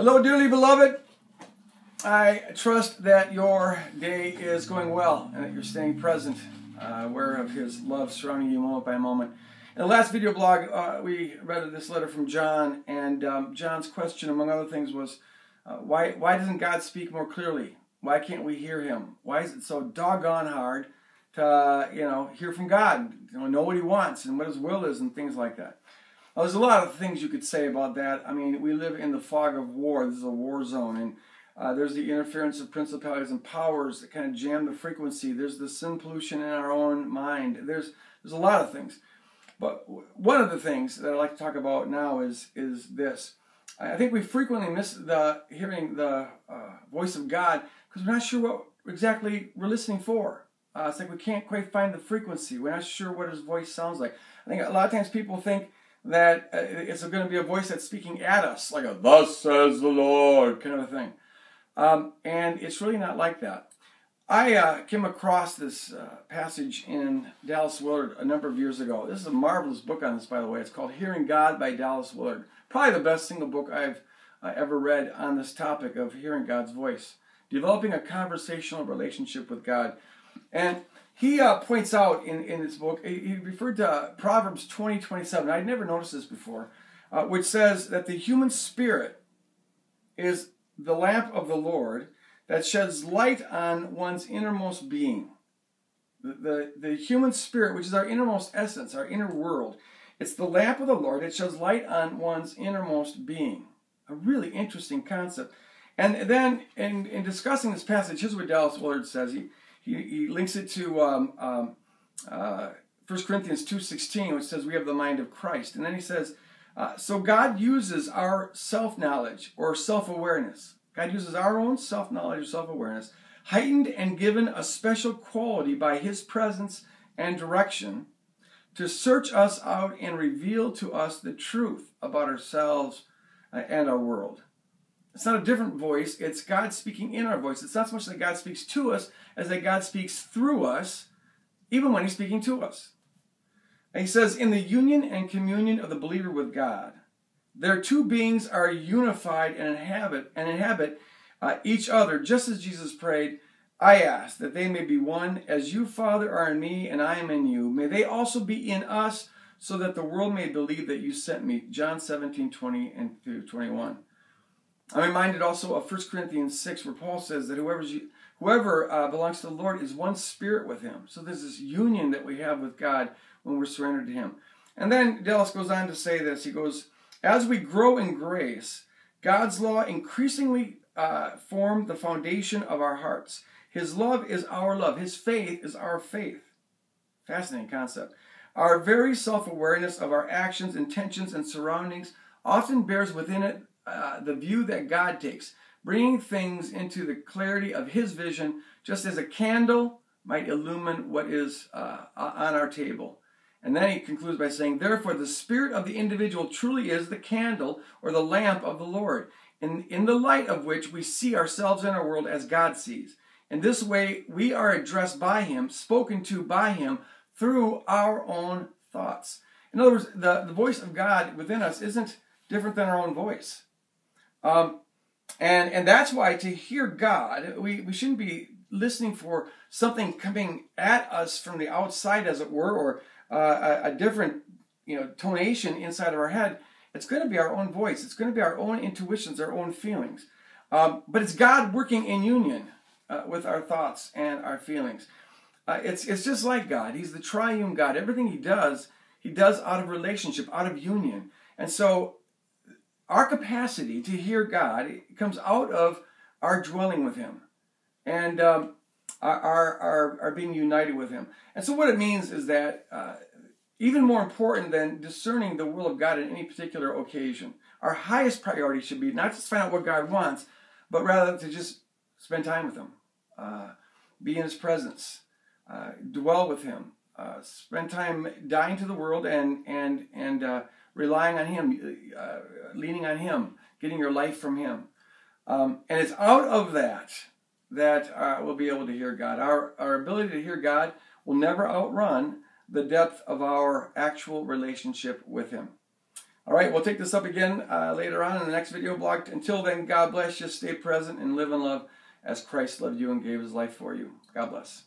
Hello, dearly beloved. I trust that your day is going well and that you're staying present, aware of His love surrounding you moment by moment. In the last video blog, we read this letter from John, and John's question, among other things, was why doesn't God speak more clearly? Why can't we hear Him? Why is it so doggone hard to hear from God, know what He wants and what His will is and things like that? Well, there's a lot of things you could say about that. I mean, we live in the fog of war. This is a war zone, and there's the interference of principalities and powers that kind of jam the frequency. There's the sin pollution in our own mind. There's a lot of things. But one of the things that I'd like to talk about now is this. I think we frequently miss hearing the voice of God because we're not sure what exactly we're listening for. It's like we can't quite find the frequency. We're not sure what His voice sounds like. I think a lot of times people think that it's going to be a voice that's speaking at us, like a "Thus says the Lord" kind of a thing. And it's really not like that. I came across this passage in Dallas Willard a number of years ago. This is a marvelous book on this, by the way. It's called Hearing God by Dallas Willard. Probably the best single book I've ever read on this topic of hearing God's voice, developing a conversational relationship with God. And he points out in this book, he referred to Proverbs 20:27. I'd never noticed this before, which says that the human spirit is the lamp of the Lord that sheds light on one's innermost being. The human spirit, which is our innermost essence, our inner world, it's the lamp of the Lord that sheds light on one's innermost being. A really interesting concept. And then in discussing this passage, here's what Dallas Willard says. He links it to 1 Corinthians 2:16, which says we have the mind of Christ. And then he says, so God uses our self-knowledge or self-awareness. God uses our own self-knowledge or self-awareness, heightened and given a special quality by His presence and direction, to search us out and reveal to us the truth about ourselves and our world. It's not a different voice. It's God speaking in our voice. It's not so much that God speaks to us as that God speaks through us, even when He's speaking to us. And he says, in the union and communion of the believer with God, their two beings are unified and inhabit each other, just as Jesus prayed, I ask that they may be one, as you, Father, are in me and I am in you. May they also be in us, so that the world may believe that you sent me. John 17:20 and 21. I'm reminded also of 1 Corinthians 6, where Paul says that whoever belongs to the Lord is one spirit with Him. So there's this union that we have with God when we're surrendered to Him. And then Dallas goes on to say this. He goes, as we grow in grace, God's law increasingly form the foundation of our hearts. His love is our love. His faith is our faith. Fascinating concept. Our very self-awareness of our actions, intentions, and surroundings often bears within it the view that God takes, bringing things into the clarity of His vision, just as a candle might illumine what is on our table. And then he concludes by saying, therefore, the spirit of the individual truly is the candle or the lamp of the Lord, in the light of which we see ourselves and our world as God sees. In this way, we are addressed by Him, spoken to by Him through our own thoughts. In other words, the voice of God within us isn't different than our own voice. And that's why to hear God, we shouldn't be listening for something coming at us from the outside, as it were, or a different tonation inside of our head. It's going to be our own voice. It's going to be our own intuitions, our own feelings. But it's God working in union with our thoughts and our feelings. It's just like God. He's the triune God. Everything He does out of relationship, out of union. And so our capacity to hear God comes out of our dwelling with Him and our being united with Him. And so what it means is that even more important than discerning the will of God in any particular occasion, our highest priority should be not just find out what God wants, but rather to just spend time with Him, be in His presence, dwell with Him, spend time dying to the world and relying on Him, leaning on Him, getting your life from Him. And it's out of that we'll be able to hear God. Our ability to hear God will never outrun the depth of our actual relationship with Him. All right, we'll take this up again later on in the next video blog. Until then, God bless you. Stay present and live in love as Christ loved you and gave his life for you. God bless.